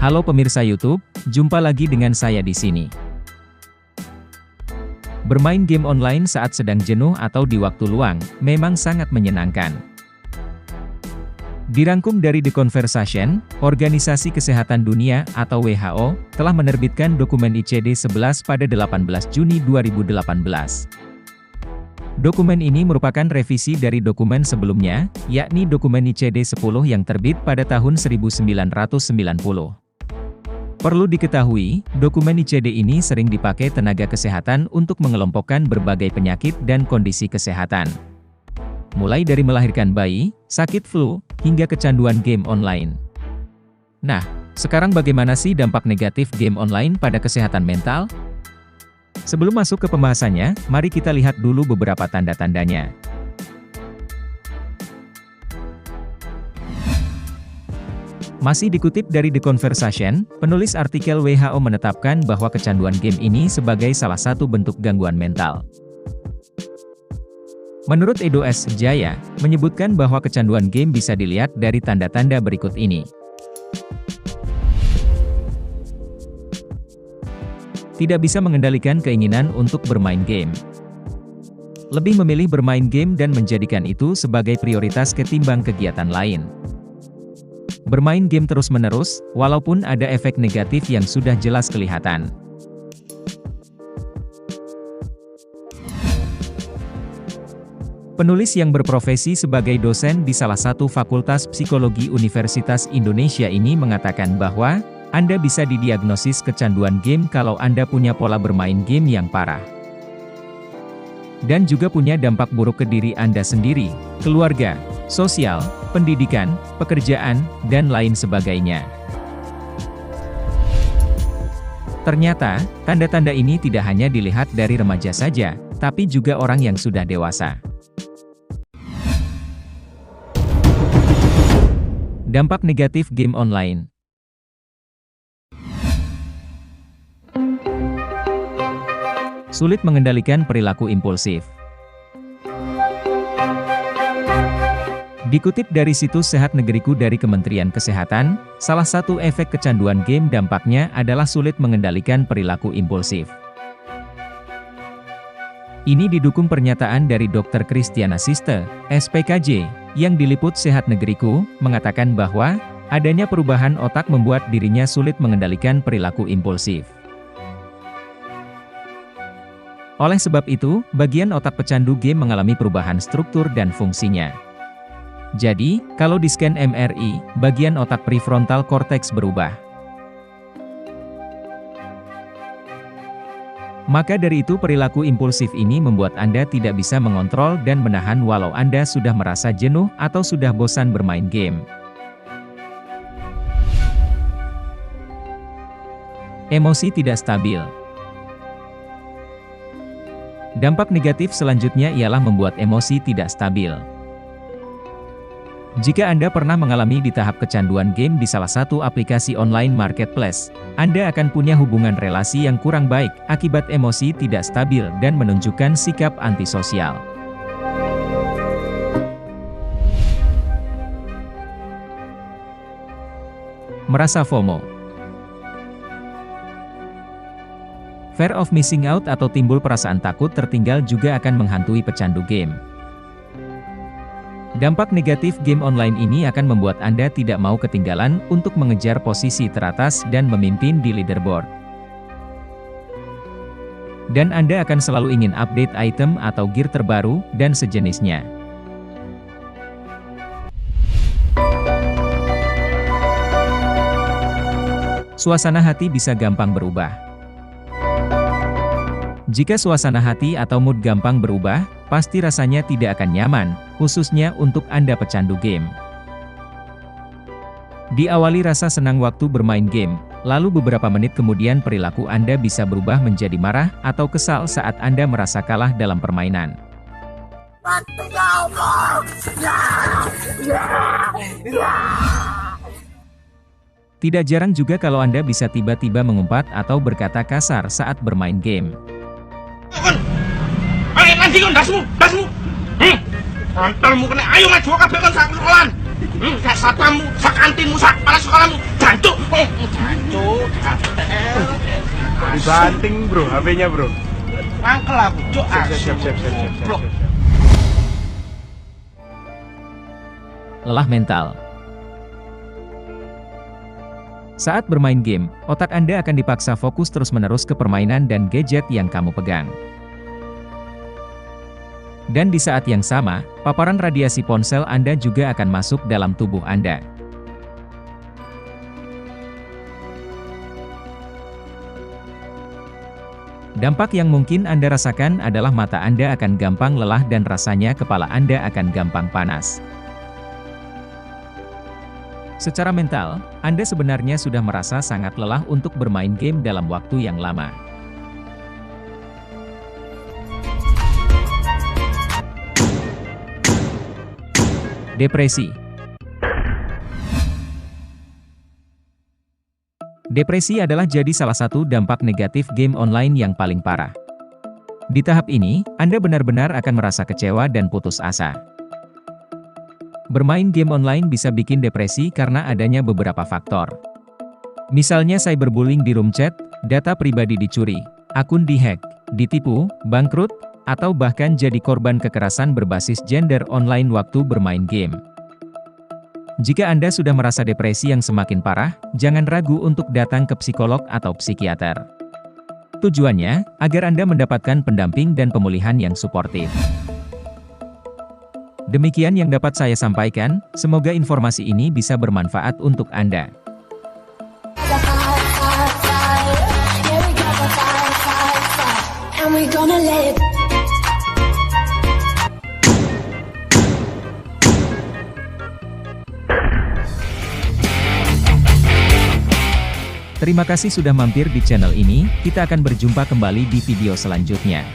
Halo pemirsa YouTube, jumpa lagi dengan saya di sini. Bermain game online saat sedang jenuh atau di waktu luang, memang sangat menyenangkan. Dirangkum dari The Conversation, Organisasi Kesehatan Dunia atau WHO, telah menerbitkan dokumen ICD-11 pada 18 Juni 2018. Dokumen ini merupakan revisi dari dokumen sebelumnya, yakni dokumen ICD-10 yang terbit pada tahun 1990. Perlu diketahui, dokumen ICD ini sering dipakai tenaga kesehatan untuk mengelompokkan berbagai penyakit dan kondisi kesehatan. Mulai dari melahirkan bayi, sakit flu, hingga kecanduan game online. Nah, sekarang bagaimana sih dampak negatif game online pada kesehatan mental? Sebelum masuk ke pembahasannya, mari kita lihat dulu beberapa tanda-tandanya. Masih dikutip dari The Conversation, penulis artikel WHO menetapkan bahwa kecanduan game ini sebagai salah satu bentuk gangguan mental. Menurut Edo S. Jaya, menyebutkan bahwa kecanduan game bisa dilihat dari tanda-tanda berikut ini. Tidak bisa mengendalikan keinginan untuk bermain game. Lebih memilih bermain game dan menjadikan itu sebagai prioritas ketimbang kegiatan lain. Bermain game terus-menerus, walaupun ada efek negatif yang sudah jelas kelihatan. Penulis yang berprofesi sebagai dosen di salah satu fakultas psikologi Universitas Indonesia ini mengatakan bahwa, Anda bisa didiagnosis kecanduan game kalau Anda punya pola bermain game yang parah. Dan juga punya dampak buruk ke diri Anda sendiri, keluarga, sosial, pendidikan, pekerjaan, dan lain sebagainya. Ternyata, tanda-tanda ini tidak hanya dilihat dari remaja saja, tapi juga orang yang sudah dewasa. Dampak negatif game online. Sulit mengendalikan perilaku impulsif. Dikutip dari situs Sehat Negeriku dari Kementerian Kesehatan, salah satu efek kecanduan game dampaknya adalah sulit mengendalikan perilaku impulsif. Ini didukung pernyataan dari Dr. Christiana Siste, SPKJ, yang diliput Sehat Negeriku, mengatakan bahwa, adanya perubahan otak membuat dirinya sulit mengendalikan perilaku impulsif. Oleh sebab itu, bagian otak pecandu game mengalami perubahan struktur dan fungsinya. Jadi, kalau di-scan MRI, bagian otak prefrontal cortex berubah. Maka dari itu perilaku impulsif ini membuat Anda tidak bisa mengontrol dan menahan walau Anda sudah merasa jenuh atau sudah bosan bermain game. Emosi tidak stabil. Dampak negatif selanjutnya ialah membuat emosi tidak stabil. Jika Anda pernah mengalami di tahap kecanduan game di salah satu aplikasi online marketplace, Anda akan punya hubungan relasi yang kurang baik akibat emosi tidak stabil dan menunjukkan sikap antisosial. Merasa FOMO. Fear of missing out atau timbul perasaan takut tertinggal juga akan menghantui pecandu game. Dampak negatif game online ini akan membuat Anda tidak mau ketinggalan untuk mengejar posisi teratas dan memimpin di leaderboard. Dan Anda akan selalu ingin update item atau gear terbaru, dan sejenisnya. Suasana hati bisa gampang berubah. Jika suasana hati atau mood gampang berubah, pasti rasanya tidak akan nyaman, khususnya untuk Anda pecandu game. Diawali rasa senang waktu bermain game, lalu beberapa menit kemudian perilaku Anda bisa berubah menjadi marah atau kesal saat Anda merasa kalah dalam permainan. Tidak jarang juga kalau Anda bisa tiba-tiba mengumpat atau berkata kasar saat bermain game. Nanti kon dasmu. Mantelmu kena, ayo maju kabeh kon sak sekolahan. Sak satpammu, sak kantinmu, sak kepala sekolahmu. Jancuk. Jancuk. Dibanting bro, HP-nya bro. Mangkel aku, cuk. Siap. Blok. Lelah mental. Saat bermain game, otak Anda akan dipaksa fokus terus-menerus ke permainan dan gadget yang kamu pegang. Dan di saat yang sama, paparan radiasi ponsel Anda juga akan masuk dalam tubuh Anda. Dampak yang mungkin Anda rasakan adalah mata Anda akan gampang lelah dan rasanya kepala Anda akan gampang panas. Secara mental, Anda sebenarnya sudah merasa sangat lelah untuk bermain game dalam waktu yang lama. Depresi. Depresi adalah jadi salah satu dampak negatif game online yang paling parah. Di tahap ini, Anda benar-benar akan merasa kecewa dan putus asa. Bermain game online bisa bikin depresi karena adanya beberapa faktor. Misalnya cyberbullying di room chat, data pribadi dicuri, akun dihack, ditipu, bangkrut, atau bahkan jadi korban kekerasan berbasis gender online waktu bermain game. Jika Anda sudah merasa depresi yang semakin parah, jangan ragu untuk datang ke psikolog atau psikiater. Tujuannya, agar Anda mendapatkan pendamping dan pemulihan yang suportif. Demikian yang dapat saya sampaikan, semoga informasi ini bisa bermanfaat untuk Anda. Terima kasih sudah mampir di channel ini, kita akan berjumpa kembali di video selanjutnya.